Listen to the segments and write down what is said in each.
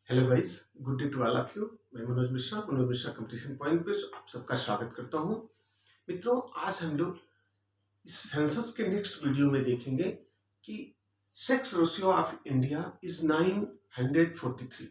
Hello guys, good day to all of you. मैं Manoj Mishra competition point पे आप सबका स्वागत करता हूं। मित्रों, आज हम लोग इस सेंसस के नेक्स्ट वीडियो में देखेंगे कि sex ratio of India is 943,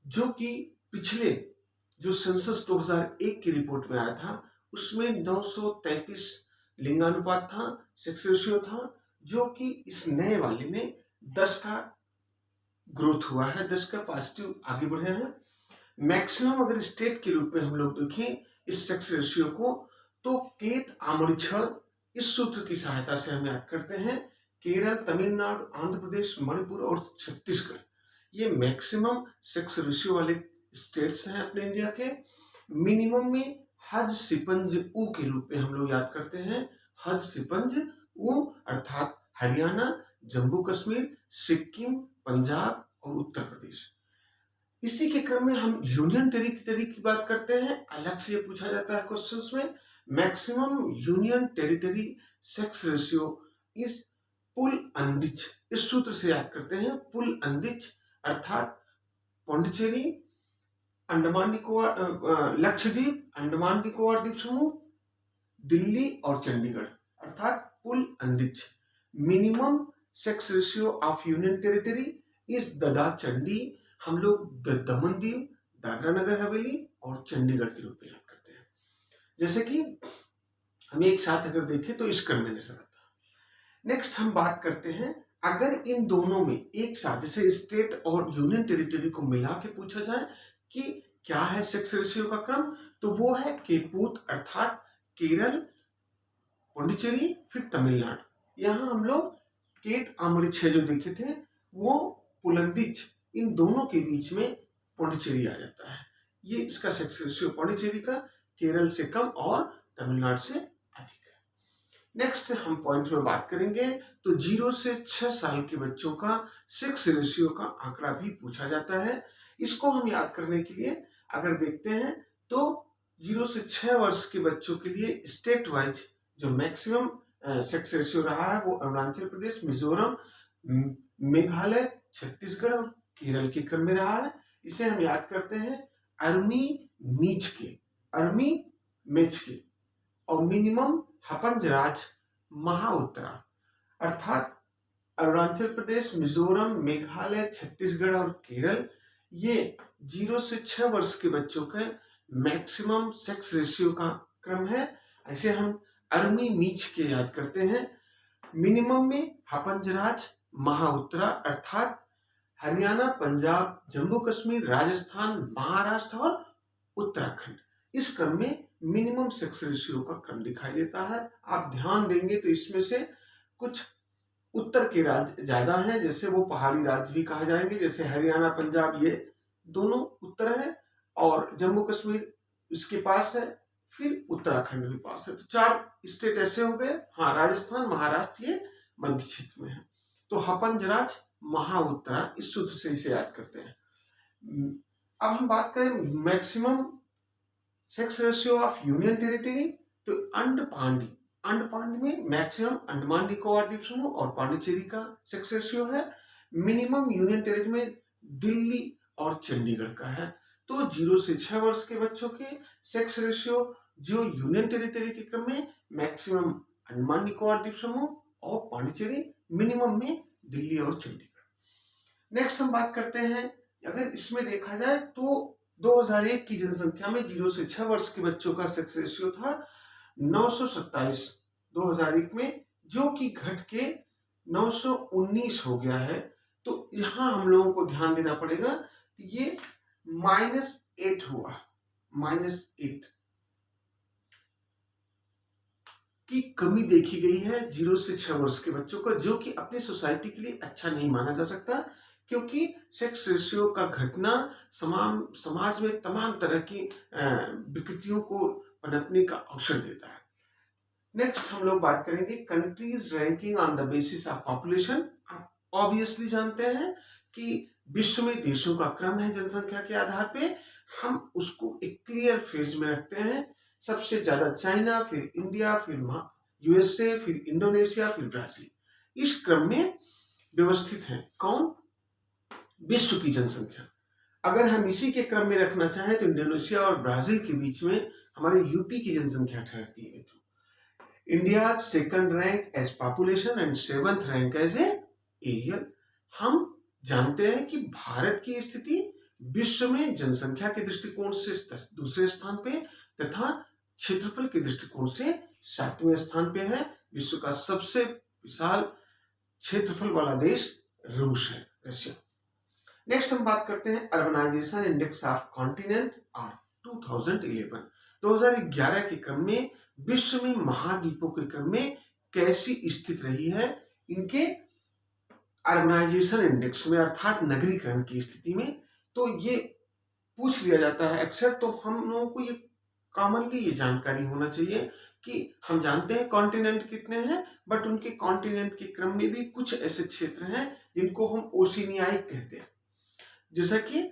जो कि पिछले जो सेंसस 2001 की रिपोर्ट में आया था उसमें 933 लिंगानुपात था, सेक्स रेशियो था, जो कि इस नए वाले में 10 का ग्रोथ हुआ है, 10 का पॉजिटिव आगे बढ़े हैं। मैक्सिमम अगर स्टेट के रूप में हम लोग देखें इस सेक्स रेशियो को, तो केत आमरिछ इस सूत्र की सहायता से हम याद करते हैं। केरल, तमिलनाडु, आंध्र प्रदेश, मणिपुर और छत्तीसगढ़ ये मैक्सिमम सेक्स रेशियो वाले स्टेट्स हैं अपने इंडिया के। मिनिमम में हज सिपंज ऊ के रूप में हम लोग याद करते हैं। हज सिपंज ऊ अर्थात हरियाणा, जम्मू कश्मीर, सिक्किम, पंजाब और उत्तर प्रदेश। इसी के क्रम में हम यूनियन टेरिटरी की बात करते हैं। अलग से ये पूछा जाता है क्वेश्चंस में। Maximum union territory sex ratio is पुल अंदिच, इस सूत्र से याद करते हैं। पुल अंदिच अर्थात पौंडीचेरी, अंडमान निकोबार, लक्षद्वीप, अंडमान निकोबार द्वीप समूह, दिल्ली और चंडीगढ़ अर्थात पुल अंदिच। Minimum sex ratio of union territory is ददा चंडी, हम लोग दमन दीव, दादरा नगर हवेली और चंडीगढ़ के रूप में याद करते हैं। जैसे कि हम एक साथ अगर देखें तो इस क्रम में नजर आता है। नेक्स्ट हम बात करते हैं, अगर इन दोनों में एक साथ जैसे स्टेट और यूनियन टेरिटरी को मिला के पूछा जाए कि क्या है सेक्स रेशियो का क्रम, तो वो है केपूत अर्थात केरल, पौंडीचेरी, फिर तमिलनाडु। यहाँ हम लोग केत आमरिछ जो देखे थे वो पुलंदिच, इन दोनों के बीच में पौंडीचेरी आ जाता है। ये इसका सेक्स रेशियो पौंडीचेरी का केरल से कम और तमिलनाडु से अधिक है। नेक्स्ट हम पॉइंट में बात करेंगे तो 0 से 6 साल के बच्चों का सेक्स रेशियो का आंकड़ा भी पूछा जाता है। इसको हम याद करने के लिए अगर देखते हैं तो 0 से 6 वर्ष के बच्चों के लिए स्टेट वाइज जो मैक्सिमम सेक्स रेशियो रहा है वो अरुणाचल प्रदेश, मिजोरम, मेघालय, छत्तीसगढ़ और केरल के क्रम में रहा है। इसे हम याद करते हैं अर्मी मीच के, अर्मी मेच के। और मिनिमम हपंजराज महाउत्तरा अर्थात अरुणाचल प्रदेश, मिजोरम, मेघालय, छत्तीसगढ़ और केरल ये 0 से 6 वर्ष के बच्चों के मैक्सिमम सेक्स रेशियो का क्रम है। ऐसे हम अर्मी मीच के याद करते हैं। मिनिमम में हपंजराज महाउत्तरा अर्थात हरियाणा, पंजाब, जम्मू कश्मीर, राजस्थान, महाराष्ट्र और उत्तराखंड। इस क्रम में मिनिमम सेक्स रेशियो का क्रम दिखाई देता है। आप ध्यान देंगे तो इसमें से कुछ उत्तर के राज्य ज्यादा हैं, जैसे वो पहाड़ी राज्य भी कहा जाएंगे, जैसे हरियाणा, पंजाब ये दोनों उत्तर है और जम्मू कश्मीर इसके पास है, फिर उत्तराखंड भी पास है। तो 4 स्टेट ऐसे हो गए। हाँ, राजस्थान, महाराष्ट्र ये मध्य क्षेत्र में है। तो हपंजराज महाउत्तरा इस सूत्र से इसे याद करते हैं। अब हम बात करें maximum sex ratio of union territory, तो अंडपांडी, अंडपांडी में मैक्सिमम अंडमान निकोबार द्वीप समूह और पांडिचेरी का सेक्स रेशियो है। मिनिमम यूनियन टेरिटरी में दिल्ली और चंडीगढ़ का है। तो 0 से 6 वर्ष के बच्चों के सेक्स रेशियो जो यूनियन टेरिटरी के क्रम में मैक्सिमम अंडमान निकोबार द्वीप समूह और पांडिचेरी, मिनिमम में दिल्ली और चंडीगढ़। नेक्स्ट हम बात करते हैं, अगर इसमें देखा जाए तो 2001 की जनसंख्या में 0 से 6 वर्ष के बच्चों का सेक्स रेशियो था 927 2001 में, जो कि घट के 919 हो गया है। तो यहां हम लोगों को ध्यान देना पड़ेगा कि ये -8 हुआ, -8 की कमी देखी गई है 0 से 6 वर्ष के बच्चों को, जो कि अपनी सोसाइटी के लिए अच्छा नहीं माना जा सकता, क्योंकि सेक्स रेशियो का घटना समाज में तमाम तरह की विकृतियों को पनपने का अवसर देता है। नेक्स्ट हम लोग बात करेंगे countries ranking on the basis of population. आप ऑब्वियसली जानते हैं कि विश्व में देशों का क्रम है जनसंख्या के आधार पे, हम उसको एक क्लियर फेज में रखते हैं। सबसे ज्यादा चाइना, फिर इंडिया, फिर यूएसए, फिर इंडोनेशिया, फिर ब्राजील। इस क्रम में व्यवस्थित है। कौन? विश्व की जनसंख्या अगर हम इसी के क्रम में रखना चाहें तो इंडोनेशिया और ब्राजील के बीच में हमारे यूपी की जनसंख्या ठहरती है। India second rank as population and 7th rank as a aerial. हम जानते हैं कि भारत की स्थिति विश्व में जनसंख्या के दृष्टिकोण से दूसरे स्थान पे तथा क्षेत्रफल के दृष्टिकोण से 7वें स्थान पे है। विश्व का सबसे विशाल क्षेत्रफल वाला देश रूस है, रशिया। नेक्स्ट हम बात करते हैं urbanization index of continent are 2011 के क्रम में विश्व में महाद्वीपों के क्रम में कैसी स्थिति रही है इनके अर्बनाइजेशन इंडेक्स में, अर्थात नगरीकरण की स्थिति में। तो ये पूछ लिया जाता है अक्सर, तो हम लोगों को ये कॉमनली ये जानकारी होना चाहिए कि हम जानते हैं कॉन्टिनेंट कितने हैं, बट उनके कॉन्टिनेंट के क्रम में भी कुछ ऐसे क्षेत्र हैं जिनको हम ओशिनियाई कहते हैं। जैसा कि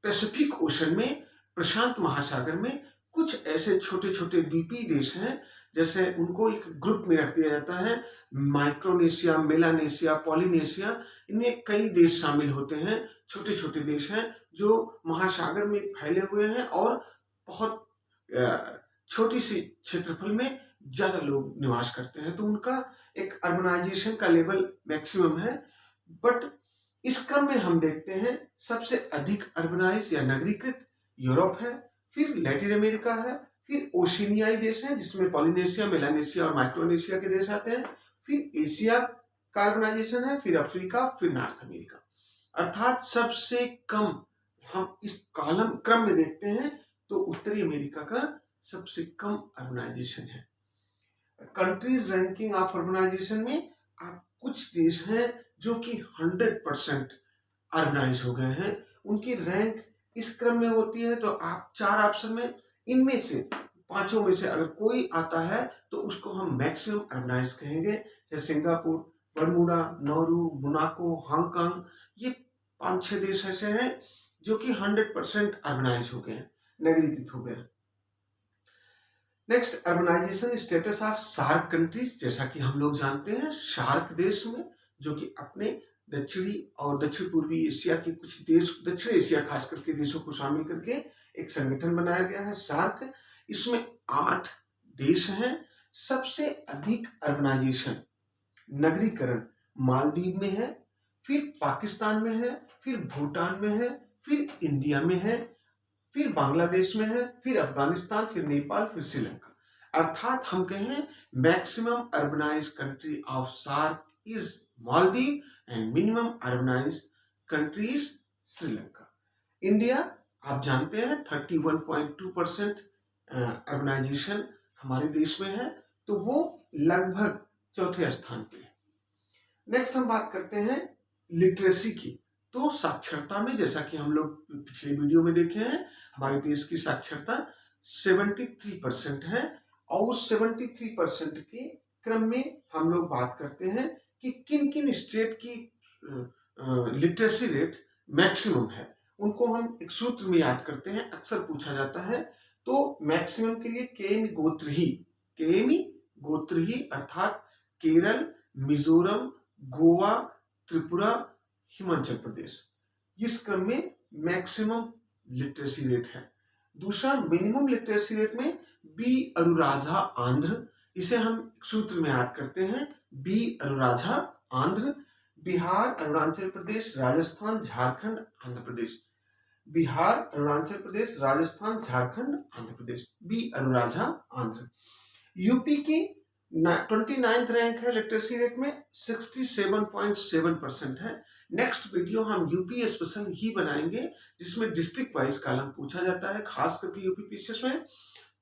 पैसिफिक ओशन में, प्रशांत महासागर में कुछ ऐसे छोटे छोटे द्वीपीय देश हैं, जैसे उनको एक ग्रुप में रख दिया जाता है, माइक्रोनेशिया, मेलानेशिया, पॉलिनेशिया। इनमें कई देश शामिल होते हैं, छोटे छोटे देश हैं जो महासागर में फैले हुए हैं और बहुत छोटी सी क्षेत्रफल में ज्यादा लोग निवास करते हैं, तो उनका एक अर्बनाइजेशन का लेवल मैक्सिमम है। बट इस क्रम में हम देखते हैं सबसे अधिक अर्बनाइज या नगरीकृत यूरोप है, फिर लैटिन अमेरिका है, फिर ओशिनियाई देश है जिसमें पॉलिनेशिया, मेलानेशिया और माइक्रोनेशिया के देश आते हैं, फिर एशिया का अर्बनाइजेशन है, फिर अफ्रीका, फिर नॉर्थ अमेरिका। अर्थात सबसे कम हम इस कॉलम क्रम में देखते हैं तो उत्तरी अमेरिका का सबसे कम अर्बनाइजेशन है। कंट्रीज रैंकिंग ऑफ अर्बनाइजेशन में आप कुछ देश हैं जो कि 100% अर्बनाइज हो गए हैं, उनकी रैंक इस क्रम में होती है। तो आप 4 ऑप्शन में इनमें से 5 में से अगर कोई आता है तो उसको हम मैक्सिमम अर्बनाइज कहेंगे, जैसे Singapore, Bermuda, Nauru, Monaco, Hong Kong. ये 5-6 देश ऐसे हैं जो कि 100% अर्बनाइज हो गए हैं, नगरीकृत हो गए। Next, urbanization status of SAARC countries. जैसा कि हम लोग जानते हैं सार्क देश में, जो कि अपने दक्षिणी और दक्षिण पूर्वी एशिया के कुछ देश, दक्षिण एशिया खास करके देशों को शामिल करके एक संगठन बनाया गया है सार्क। इसमें 8 देश हैं। सबसे अधिक अर्बनाइजेशन, नगरीकरण मालदीव में है, फिर पाकिस्तान में है, फिर भूटान में है, फिर इंडिया में है, फिर बांग्लादेश में है, फिर अफगानिस्तान, फिर नेपाल, फिर श्रीलंका। अर्थात हम कहें maximum urbanized country of SAARC is Maldives and minimum urbanized country is Sri Lanka. India आप जानते हैं 31.2% अर्बनाइजेशन हमारे देश में है, तो वो लगभग चौथे स्थान पे है। नेक्स्ट हम बात करते हैं लिटरेसी की। तो साक्षरता में, जैसा कि हम लोग पिछले वीडियो में देखे हैं, हमारे देश की साक्षरता 73% है, और उस 73% के क्रम में हम लोग बात करते हैं कि किन किन स्टेट की लिटरेसी रेट मैक्सिमम है। उनको हम एक सूत्र में याद करते हैं, अक्सर पूछा जाता है। तो मैक्सिमम के लिए केएम गोत्रही अर्थात केरल, मिजोरम, गोवा, त्रिपुरा, हिमाचल प्रदेश, इस क्रम में मैक्सिमम लिटरेसी रेट है। दूसरा, मिनिमम लिटरेसी रेट में बी अरुराझा आंध्र, इसे हम सूत्र में याद करते हैं, B अरुराझा Andhra. Bihar, Arunachal Pradesh, Rajasthan, Jharkhand, Andhra Pradesh. Bihar, Arunachal Pradesh, Rajasthan, Jharkhand, Andhra Pradesh, B अरुराझा Andhra. UP की 29th रैंक है लिटरेसी रेट में, 67.7% है। नेक्स्ट वीडियो हम यूपी स्पेशल ही बनाएंगे, जिसमें डिस्ट्रिक्ट वाइज कॉलम पूछा जाता है, खास करके यूपी पीसीएस में।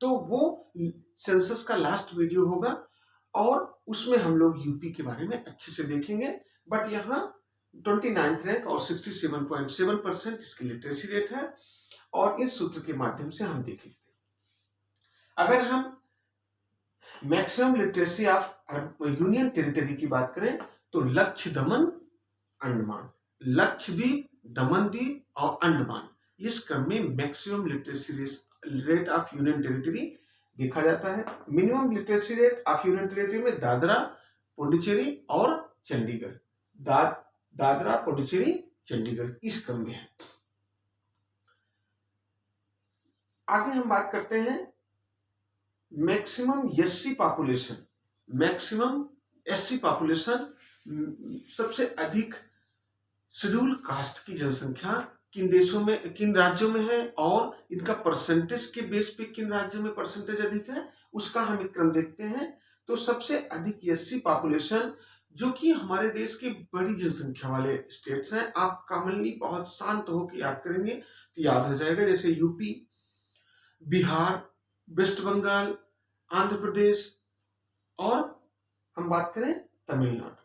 तो वो सेंसस का लास्ट वीडियो होगा और उसमें हम लोग यूपी के बारे में अच्छे से देखेंगे। बट यहाँ 29th रैंक और 67.7% इसकी लिटरेसी रेट है, और इस सूत्र के माध्यम से हम देख लेते हैं। अगर हम maximum literacy of union territory की बात करें तो लक्षद्वीप, अंडमान, लक्षद्वीप, दमनदीप और अंडमान, इस क्रम में maximum literacy rate of union territory देखा जाता है। Minimum literacy rate of union territory में दादरा, पुडुचेरी और चंडीगढ़। दादरा, पुडुचेरी, चंडीगढ़ इस क्रम में है। आगे हम बात करते हैं maximum SC population. Maximum SC population, सबसे अधिक शेड्यूल कास्ट की जनसंख्या किन देशों में, किन राज्यों में है और इनका परसेंटेज के बेस पे किन राज्यों में परसेंटेज अधिक है, उसका हम एक क्रम देखते हैं। तो सबसे अधिक एससी पॉपुलेशन जो कि हमारे देश के बड़ी जनसंख्या वाले स्टेट्स हैं, आप कॉमनली बहुत शांत होकर याद करेंगे तो याद हो जाएगा, जैसे यूपी, बिहार, वेस्ट बंगाल, आंध्र प्रदेश और हम बात करें तमिलनाडु।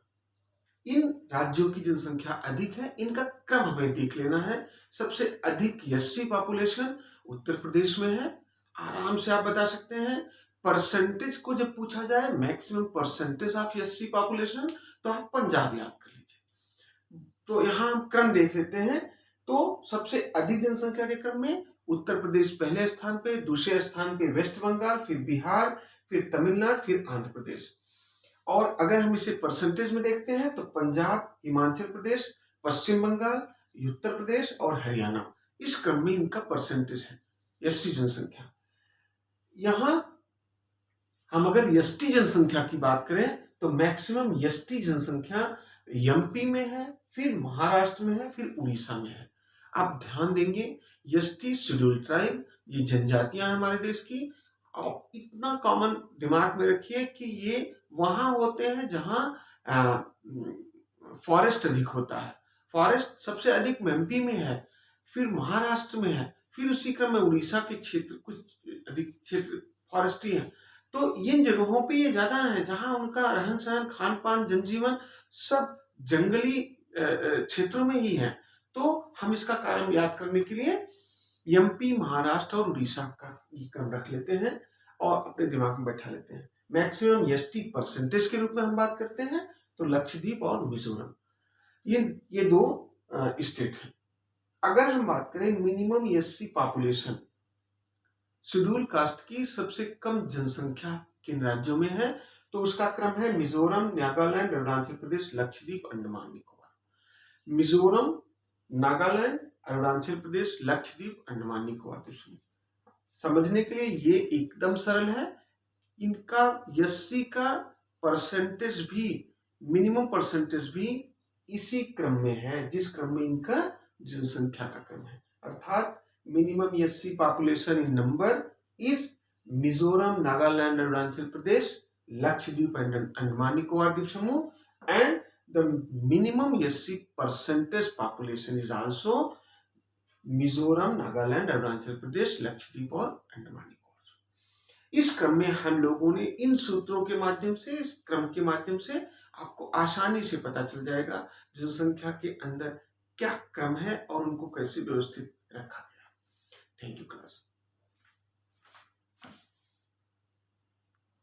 इन राज्यों की जनसंख्या अधिक है, इनका क्रम हमें देख लेना है। सबसे अधिक एससी पॉपुलेशन उत्तर प्रदेश में है। आराम से आप बता सकते हैं। परसेंटेज को जब पूछा जाए maximum percentage of SC population, तो आप पंजाब याद कर लीजिए। तो यहां हम क्रम देख लेते हैं। तो सबसे अधिक जनसंख्या के क्रम में उत्तर प्रदेश पहले स्थान पे, दूसरे स्थान पे वेस्ट बंगाल, फिर बिहार, फिर तमिलनाडु, फिर आंध्र प्रदेश। और अगर हम इसे परसेंटेज में देखते हैं तो पंजाब, हिमाचल प्रदेश, पश्चिम बंगाल, उत्तर प्रदेश और हरियाणा इस क्रम में इनका परसेंटेज है एससी जनसंख्या। यहां हम अगर एसटी जनसंख्या की बात करें तो मैक्सिमम एसटी जनसंख्या एमपी में है, फिर महाराष्ट्र में है, फिर उड़ीसा में है। आप ध्यान देंगे, एसटी शेड्यूल ट्राइब, ये जनजातियां हमारे देश की। और इतना कॉमन दिमाग में रखिए कि ये वहां होते हैं जहां फॉरेस्ट अधिक होता है। फॉरेस्ट सबसे अधिक एमपी में है, फिर महाराष्ट्र में है, फिर उसी क्रम में उड़ीसा के क्षेत्र, कुछ अधिक क्षेत्र फॉरेस्टी है। तो इन जगहों पे ये ज्यादा है जहां उनका रहन सहन, खान पान, जनजीवन सब जंगली क्षेत्रों में ही है। तो हम इसका कारण याद करने के लिए एमपी, महाराष्ट्र और उड़ीसा का ये क्रम रख लेते हैं और अपने दिमाग में बैठा लेते हैं। मैक्सिमम एसटी परसेंटेज के रूप में हम बात करते हैं तो लक्षद्वीप और मिजोरम, ये दो स्टेट हैं। अगर हम बात करें minimum SC population, schedule caste की सबसे कम जनसंख्या किन राज्यों में है, तो उसका क्रम है मिजोरम, नागालैंड, अरुणाचल प्रदेश, लक्षद्वीप, अंडमान निकोबार। मिजोरम, नागालैंड, अरुणाचल प्रदेश, लक्षद्वीप, अंडमान निकोबार द्वीप। समझने के लिए ये एकदम सरल है। इनका एससी का परसेंटेज भी, मिनिमम परसेंटेज भी इसी क्रम में है जिस क्रम में इनका जनसंख्या का क्रम है। अर्थात minimum SC population in number is Mizoram, Nagaland, Arunachal Pradesh, Lakshadweep and Andaman Nicobar द्वीप समूह, and the minimum SC percentage population is also Mizoram, Nagaland, Arunachal Pradesh, Lakshadweep और अंडमान निकोबार। इस क्रम में हम लोगों ने इन सूत्रों के माध्यम से, इस क्रम के माध्यम से आपको आसानी से पता चल जाएगा जनसंख्या के अंदर क्या क्रम है और उनको कैसे व्यवस्थित रखा गया। Thank you class.